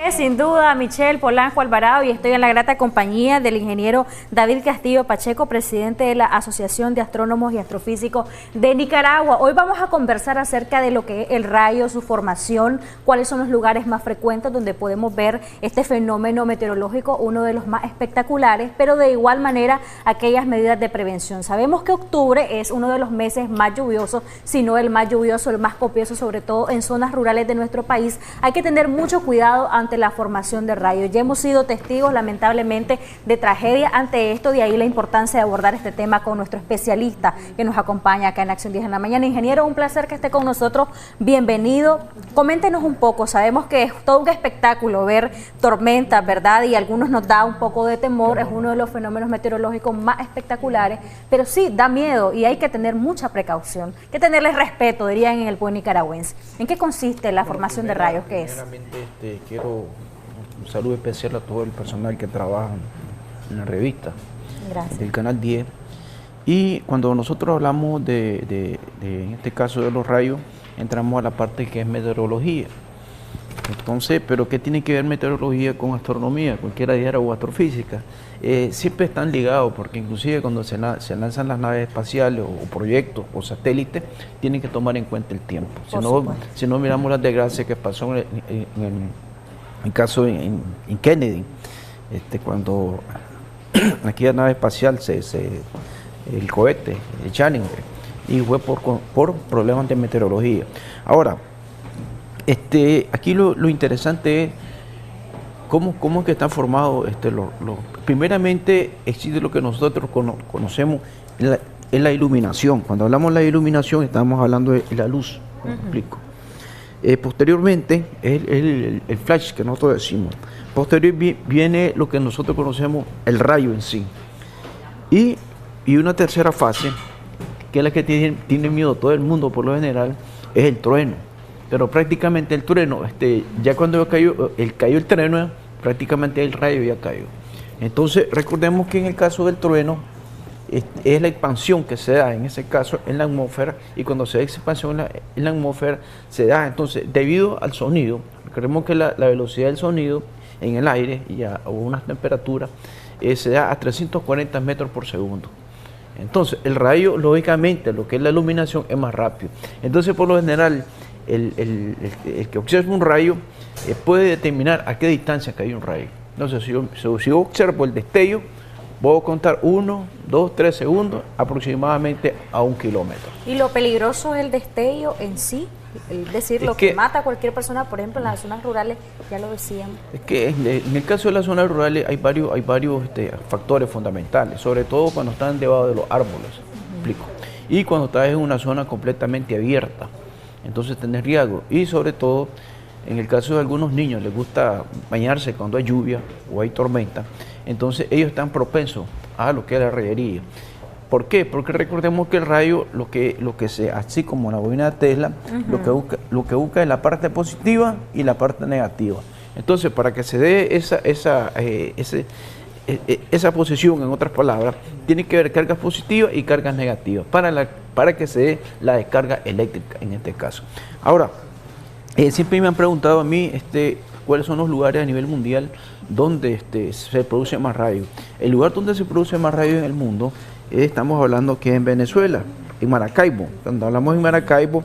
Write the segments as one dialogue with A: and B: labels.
A: Sin duda, Michelle Polanco Alvarado, y estoy en la grata compañía del ingeniero David Castillo Pacheco, presidente de la Asociación de Astrónomos y Astrofísicos de Nicaragua. Hoy vamos a conversar acerca de lo que es el rayo, su formación, cuáles son los lugares más frecuentes donde podemos ver este fenómeno meteorológico, uno de los más espectaculares, pero de igual manera aquellas medidas de prevención. Sabemos que octubre es uno de los meses más lluviosos, si no el más lluvioso, el más copioso, sobre todo en zonas rurales de nuestro país. Hay que tener mucho cuidado ante la formación de rayos. Ya hemos sido testigos, lamentablemente, de tragedia ante esto, de ahí la importancia de abordar este tema con nuestro especialista que nos acompaña acá en Acción 10 en la mañana. Ingeniero, un placer que esté con nosotros, bienvenido. Coméntenos un poco, sabemos que es todo un espectáculo ver tormentas, ¿verdad? Y a algunos nos da un poco de temor, es uno de los fenómenos meteorológicos más espectaculares, pero sí, da miedo y hay que tener mucha precaución, hay que tenerle respeto, dirían en el buen nicaragüense. ¿En qué consiste la formación de rayos? ¿Qué es?
B: Quiero un saludo especial a todo el personal que trabaja en la revista.
A: Gracias.
B: Del Canal 10. Y cuando nosotros hablamos en este caso de los rayos, entramos a la parte que es meteorología. Entonces, ¿pero qué tiene que ver meteorología con astronomía, cualquiera dijera, o astrofísica? Siempre están ligados, porque inclusive cuando se lanzan las naves espaciales o proyectos o satélites, tienen que tomar en cuenta el tiempo. Si no miramos las desgracias que pasó en el caso en Kennedy, cuando aquella nave espacial, el cohete, el Challenger, y fue por problemas de meteorología. Ahora, aquí lo interesante es cómo es que están formados primeramente existe lo que nosotros conocemos es la iluminación. Cuando hablamos de la iluminación estamos hablando de la luz, ¿me explico? Posteriormente es el flash que nosotros decimos. Posterior viene lo que nosotros conocemos el rayo en sí. Y una tercera fase, que es la que tiene miedo todo el mundo por lo general, es el trueno. Pero prácticamente el trueno, ya cuando cayó el trueno, prácticamente el rayo ya cayó. Entonces recordemos que en el caso del trueno, es la expansión que se da en ese caso en la atmósfera, y cuando se da expansión en la atmósfera se da entonces debido al sonido. Recordemos que la velocidad del sonido en el aire y a unas temperaturas se da a 340 metros por segundo. Entonces el rayo, lógicamente, lo que es la iluminación es más rápido. Entonces por lo general el que observa un rayo puede determinar a qué distancia cae un rayo. Entonces si yo observo el destello, puedo contar 1, 2, 3 segundos aproximadamente a 1 kilómetro.
A: ¿Y lo peligroso es el destello en sí? Es decir, lo que mata a cualquier persona, por ejemplo, en las zonas rurales, ya lo decíamos.
B: Es que en el caso de las zonas rurales hay varios factores fundamentales, sobre todo cuando están debajo de los árboles, explico. Y cuando estás en una zona completamente abierta, entonces tenés riesgo. Y sobre todo, en el caso de algunos niños, les gusta bañarse cuando hay lluvia o hay tormenta, entonces ellos están propensos a lo que es la rayería. ¿Por qué? Porque recordemos que el rayo, así como la bobina de Tesla, lo que busca es la parte positiva y la parte negativa. Entonces, para que se dé esa posición, en otras palabras, tiene que haber cargas positivas y cargas negativas para que se dé la descarga eléctrica en este caso. Ahora, siempre me han preguntado a mí cuáles son los lugares a nivel mundial donde se produce más rayos. El lugar donde se produce más rayos en el mundo, estamos hablando que es en Venezuela, en Maracaibo. Cuando hablamos en Maracaibo,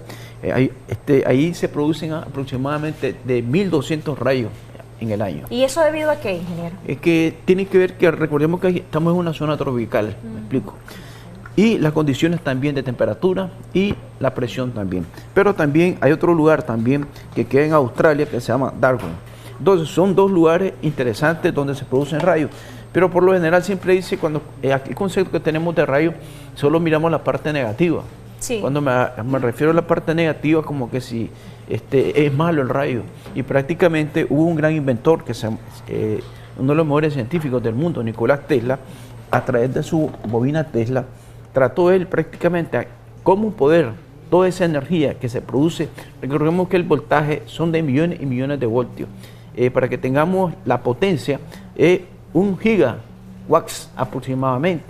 B: ahí se producen aproximadamente de 1.200 rayos en el año.
A: ¿Y eso debido a qué, ingeniero?
B: Es que tiene que ver que recordemos que estamos en una zona tropical, ¿me explico? Y las condiciones también de temperatura y la presión también. Pero también hay otro lugar también que queda en Australia que se llama Darwin. Entonces son dos lugares interesantes donde se producen rayos. Pero por lo general siempre dice, aquí el concepto que tenemos de rayos, solo miramos la parte negativa.
A: Sí.
B: Cuando me refiero a la parte negativa, como que si es malo el rayo. Y prácticamente hubo un gran inventor, uno de los mejores científicos del mundo, Nicolás Tesla, a través de su bobina Tesla, trató él prácticamente cómo poder, toda esa energía que se produce, recordemos que el voltaje son de millones y millones de voltios, para que tengamos la potencia, 1 gigawatts aproximadamente.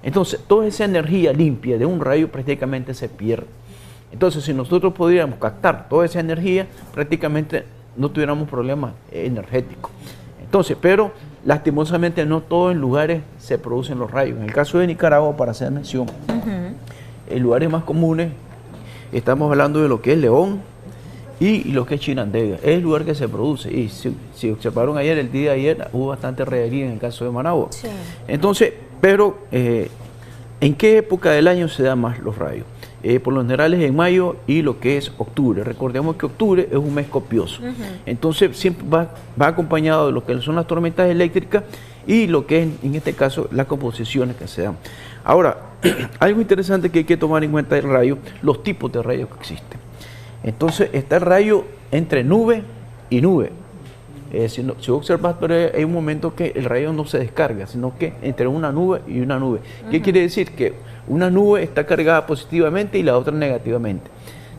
B: Entonces, toda esa energía limpia de un rayo prácticamente se pierde. Entonces, si nosotros pudiéramos captar toda esa energía, prácticamente no tuviéramos problemas energéticos. Entonces, pero lastimosamente no todos en lugares se producen los rayos. En el caso de Nicaragua, para hacer mención, en lugares más comunes, estamos hablando de lo que es León y lo que es Chinandega. Es el lugar que se produce. Y si observaron ayer, el día de ayer, hubo bastante rayería en el caso de Managua. Sí. Entonces, pero, ¿en qué época del año se dan más los rayos? Por lo general es en mayo y lo que es octubre. Recordemos que octubre es un mes copioso. Entonces siempre va acompañado de lo que son las tormentas eléctricas y lo que es en este caso las composiciones que se dan. Ahora, algo interesante que hay que tomar en cuenta del rayo, los tipos de rayos que existen. Entonces está el rayo entre nube y nube. Si observas, pero hay un momento que el rayo no se descarga, sino que entre una nube y una nube. ¿Qué quiere decir? Que una nube está cargada positivamente y la otra negativamente.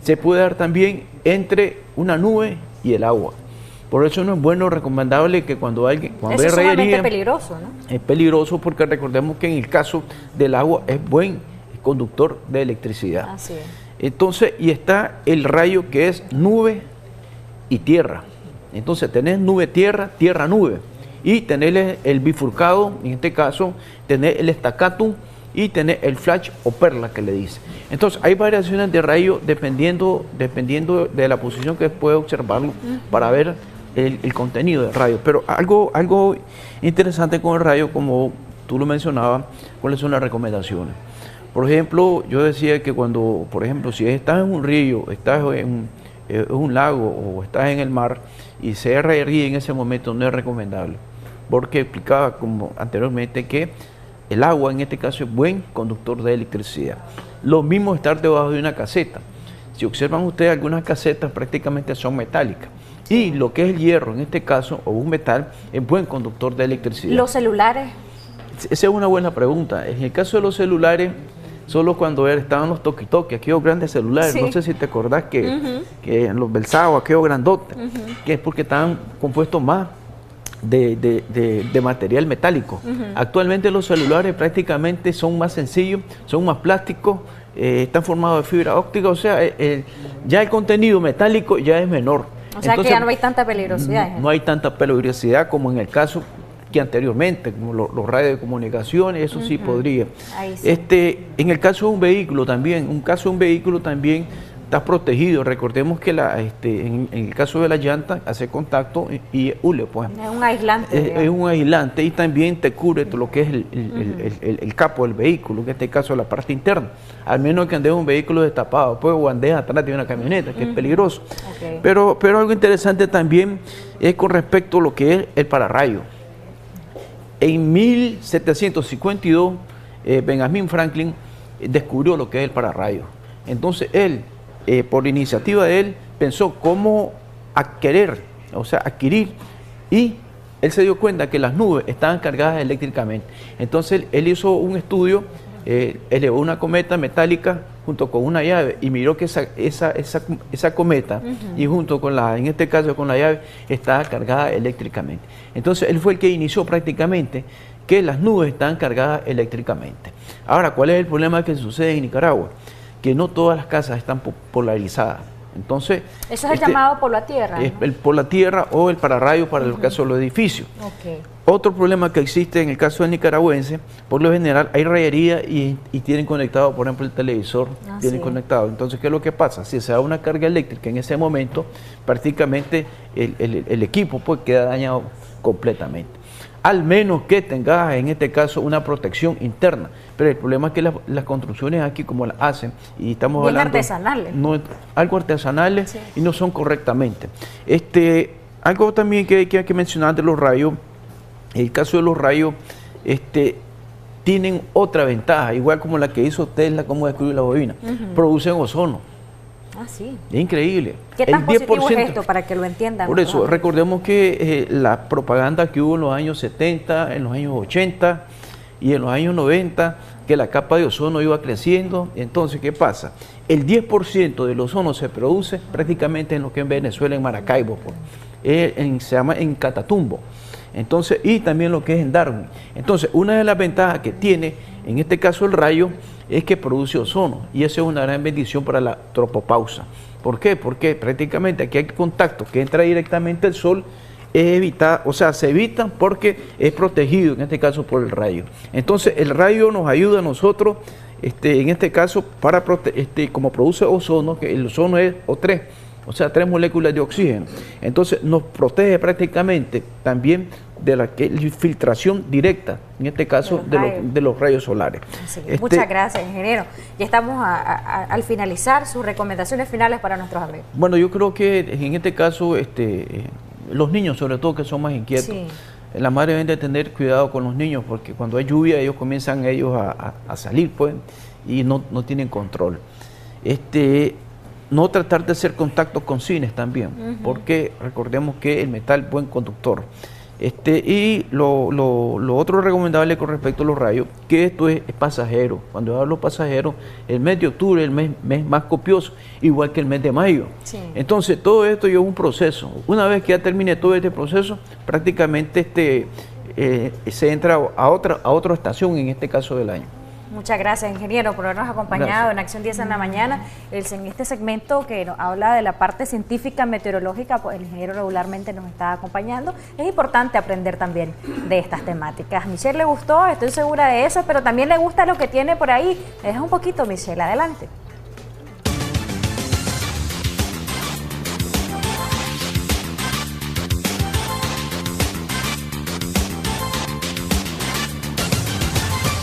B: Se puede dar también entre una nube y el agua. Por eso no es bueno, recomendable que cuando hay rayería,
A: es peligroso, ¿no?
B: Es peligroso porque recordemos que en el caso del agua es buen conductor de electricidad.
A: Así es.
B: Entonces, y está el rayo que es nube y tierra. Entonces tenés nube-tierra, tierra-nube. Y tenés el bifurcado, en este caso, tenés el estacatum y tenés el flash o perla que le dice. Entonces hay variaciones de rayo dependiendo de la posición que puede observarlo para ver el contenido del rayo. Pero algo interesante con el rayo, como tú lo mencionabas, ¿cuáles son las recomendaciones? Por ejemplo, yo decía que cuando, por ejemplo, si estás en un río, estás en un lago o estás en el mar y se rayería en ese momento, no es recomendable, porque explicaba como anteriormente que el agua en este caso es buen conductor de electricidad. Lo mismo estar debajo de una caseta. Si observan ustedes, algunas casetas prácticamente son metálicas y lo que es el hierro en este caso o un metal es buen conductor de electricidad.
A: ¿Los celulares?
B: Esa es una buena pregunta. En el caso de los celulares, solo cuando estaban los toki-toki, aquellos grandes celulares, no sé si te acordás que en los Belsao, aquellos grandotes, que es porque estaban compuestos más de material metálico. Actualmente los celulares prácticamente son más sencillos, son más plásticos, están formados de fibra óptica, o sea, ya el contenido metálico ya es menor.
A: O sea, entonces, que ya no hay tanta peligrosidad.
B: No hay tanta peligrosidad como en el caso que anteriormente, como los radios de comunicaciones, eso sí podría. Sí. En el caso de un vehículo también, estás protegido. Recordemos que en el caso de la llanta hace contacto y hule, pues.
A: Es un aislante.
B: Es un aislante y también te cubre todo lo que es el capo del vehículo, en este caso la parte interna. Al menos que andes un vehículo destapado, pues, o andes atrás de una camioneta, que es peligroso. Okay. Pero algo interesante también es con respecto a lo que es el pararrayo. En 1752, Benjamin Franklin descubrió lo que es el pararrayo. Entonces él, por iniciativa de él, pensó cómo adquirir, y él se dio cuenta que las nubes estaban cargadas eléctricamente. Entonces él hizo un estudio, elevó una cometa metálica junto con una llave y miró que esa cometa y junto con en este caso con la llave, estaba cargada eléctricamente. Entonces él fue el que inició prácticamente que las nubes estaban cargadas eléctricamente. Ahora, ¿cuál es el problema que sucede en Nicaragua? Que no todas las casas están polarizadas. Entonces,
A: eso es el llamado por la tierra, ¿no?
B: El por la tierra o el pararrayo para el caso de los edificios.
A: Okay.
B: Otro problema que existe en el caso del nicaragüense, por lo general hay rayería y tienen conectado, por ejemplo, el televisor, tienen conectado. Entonces, ¿qué es lo que pasa? Si se da una carga eléctrica en ese momento, prácticamente el equipo pues queda dañado completamente. Al menos que tengas en este caso una protección interna. Pero el problema es que las construcciones aquí, como las hacen, y estamos
A: bien
B: hablando
A: artesanales,
B: algo artesanales, y no son correctamente. Algo también que hay que mencionar de los rayos, el caso de los rayos, tienen otra ventaja, igual como la que hizo Tesla, como descubrió la bobina, producen ozono.
A: Ah, sí.
B: Es increíble.
A: ¿Qué tan positivo es esto para que lo entiendan?
B: Por eso, recordemos que la propaganda que hubo en los años 70, en los años 80 y en los años 90, que la capa de ozono iba creciendo. Entonces, ¿qué pasa? El 10% del ozono se produce prácticamente en lo que en Venezuela, en Maracaibo, se llama en Catatumbo. Entonces, y también lo que es en Darwin. Entonces, una de las ventajas que tiene, en este caso el rayo, es que produce ozono, y eso es una gran bendición para la tropopausa. ¿Por qué? Porque prácticamente aquí hay contacto que entra directamente el sol, es evitar, o sea, se evitan porque es protegido, en este caso por el rayo. Entonces, el rayo nos ayuda a nosotros, en este caso, para como produce ozono, que el ozono es O3, o sea, 3 moléculas de oxígeno. Entonces, nos protege prácticamente también de la filtración directa, en este caso, de los rayos solares.
A: Sí, muchas gracias, ingeniero. Ya estamos al finalizar, sus recomendaciones finales para nuestros amigos.
B: Bueno, yo creo que en este caso, los niños, sobre todo, que son más inquietos, sí. La madre debe de tener cuidado con los niños, porque cuando hay lluvia, ellos comienzan a salir, pues, y no tienen control. No tratar de hacer contacto con cines también, porque recordemos que el metal es buen conductor. Y lo otro recomendable con respecto a los rayos, que esto es pasajero. Cuando yo hablo pasajero, el mes de octubre es el mes más copioso, igual que el mes de mayo. Sí. Entonces, todo esto es un proceso. Una vez que ya termine todo este proceso, prácticamente se entra a otra estación, en este caso del año.
A: Muchas gracias, ingeniero, por habernos acompañado en Acción 10 en la mañana. En este segmento que nos habla de la parte científica meteorológica, pues el ingeniero regularmente nos está acompañando. Es importante aprender también de estas temáticas. A Michelle le gustó, estoy segura de eso, pero también le gusta lo que tiene por ahí. Me deja un poquito, Michelle, adelante.